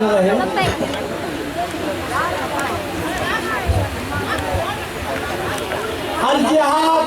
हर जिहाद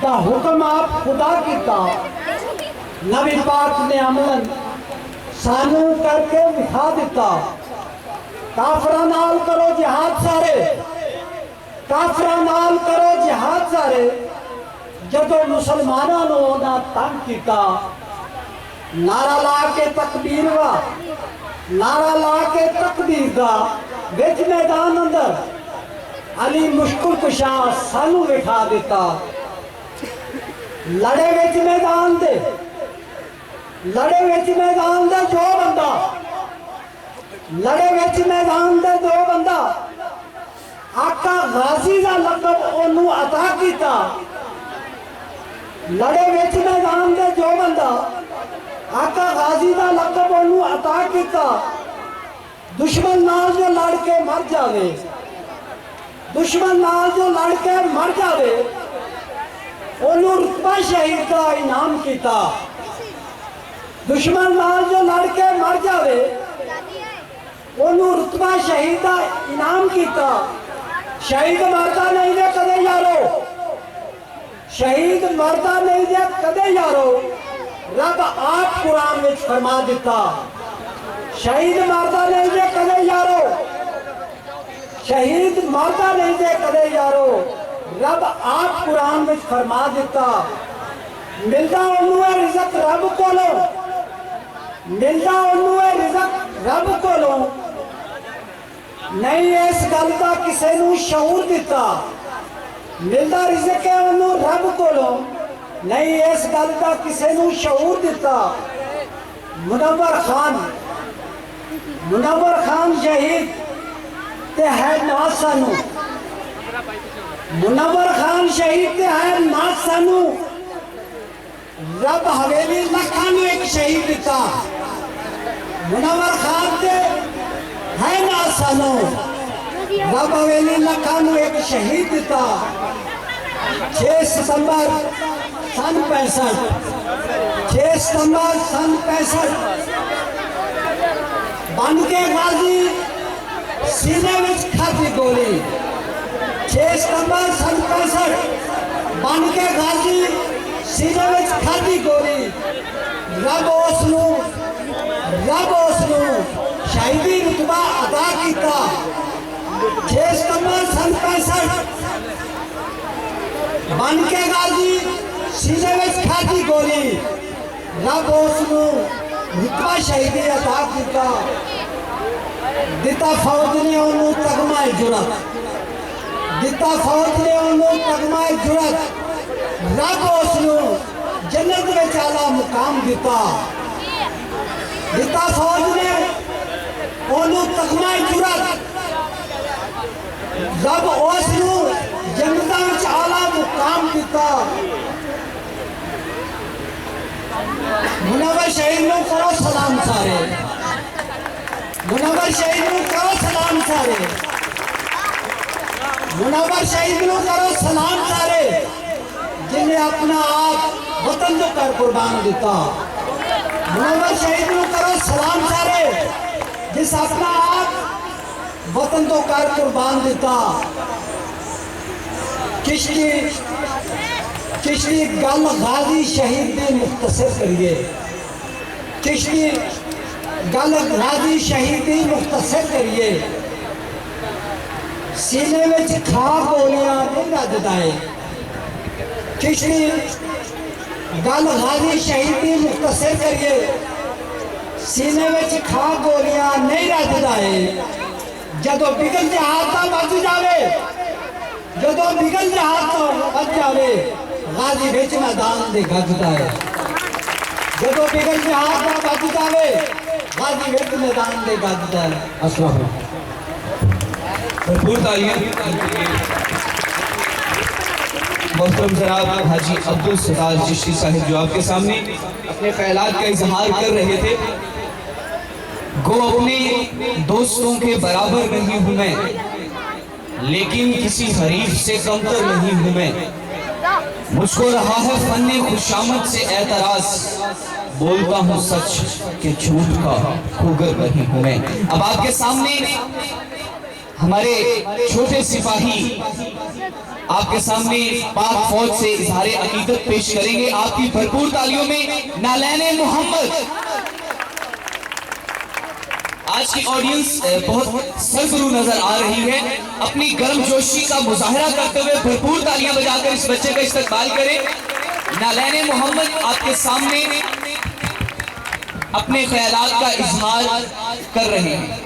दा हुक्म आप खुदा कीता नबी पाक ने अमलन सानू करके विखा दिता। काफरा नाल करो जिहाद सारे, काफरा नाल करो जिहाद सारे। जदों मुसलमाना नो ना तंग कीता नारा ला के तकबीर वा, नारा ला के तकबीर दा विच मैदान अंदर अली मुश्किल कुशा सानू विखा दिता। लड़े विच मैदान दे, लड़े विच मैदान दे जो बंदा, लड़े विच मैदान दे दो बंदा आका गाजी दा लकब ओनू अता कीता। लड़े विच मैदान दे जो बंदा आका गाजी दा लकब ओनू अता कीता। दुश्मन नाल जो लड़ के मर जावे, दुश्मन नाल जो लड़ के मर जावे ओनू रुतबा शहीद का इनाम कीता। दुश्मन नाल जो लड़ के मर जावे ओनू रुतबा शहीद का इनाम कीता। शहीद मरदा नहीं दे कदे यारो, शहीद मरदा नहीं दे कदे यारो। रब आप कुरान में फरमा दिता। शहीद मरदा नहीं दे कदे यारो, शहीद मरदा नहीं दे कदे यारो। रब आप कुरान में फरमा दिता। मिलदा ओनू है रिज़्क रब कोलों, मिलदा ओनू है रिज़्क रब कोलों। नहीं इस गल का किसी नू शऊर दिता। मिलदा रिज़्क है ओनू रब कोलों, नहीं इस गल का किसी नू शऊर दिता। मुनव्वर खान शहीद ते है ना सानू, मुनव्वर खान शहीद ते है ना सानू। रब हवेली लखां नू एक शहीद दिता। मुनव्वर खान ते है ना सानू, रब हवेली लखां नू एक शहीद दिता। 6 सितंबर सन 65, 6 सितंबर सन 65 बन के गाजी सीने में खाती गोली। 6 सितंबर सन 65 बन के गाजी सीने में खाती गोली। रब उसनू शहीदी रुतबा अदा किया। 6 सितंबर सन 65 बन के गाजी सीने में खाती गोली। रब उसनू रुतबा शहीदी अदा किया। दिता फौज ने ओनू तगमाए जुरत, दिता फौज ने ओनू तगमाए जुरत। रब उसनू जन्नत में आला मुकाम दिता। दिता फौज ने ओनू तगमाए जुरत। रब उसनू जन्नत में आला मुकाम दिता। मुनव्वर शहीद नू करो सलाम सारे, मुनव्वर शहीद नू करो सलाम सारे, मुनव्वर शहीद नू करो सलाम सारे। जिन्हें अपना आप वतन तो कर कुर्बान दिता। मुनव्वर शहीद नू करो सलाम सारे जिस अपना आप वतन तो कर कुर्बान दिता। चिश्ती गल गाजी शहीद दी मुख्तसर करिए, चिश्ती गल गाजी शहीद दी मुख्तसर करिए। सीने में खा गोलियां नहीं रजदाए। चिश्ती गल गाजी शहीद दी मुख्तसर करिए। सीने में खा गोलियां नहीं रजदाए। जदों बिगल जहाज का बच जावे, जदों बिगल जहाज का बच जावे गाजी बिच मैदान दे गजदा है। जदों बिगल जहाज का बच जावे गाजी बिच मैदान दे गजदा है। अस्सलाम भरपूर तालियां मोहतरम जनाब हाजी अब्दुल सत्तार चिश्ती साहिब जो आपके सामने अपने ख्यालात का इजहार कर रहे थे। गो अपने दोस्तों के बराबर नहीं हूं मैं, लेकिन किसी हरीफ से कमतर नहीं हूं मैं। मुझको रहा है फन्ने खुशामद से एतराज, बोलता हूँ सच कि झूठ का खूगर नहीं हूं मैं। अब आपके सामने हमारे छोटे सिपाही आपके सामने पाक फौज से इजहार अकीदत पेश करेंगे। आपकी भरपूर तालियों में नालैने मोहम्मद। आज की ऑडियंस बहुत सरसरू नजर आ रही है। अपनी गर्मजोशी का मुजाहरा करते हुए भरपूर तालियां बजाकर इस बच्चे का इस्तकबाल करें। नालैने मोहम्मद आपके सामने अपने ख्यालात का इजहार कर रहे हैं।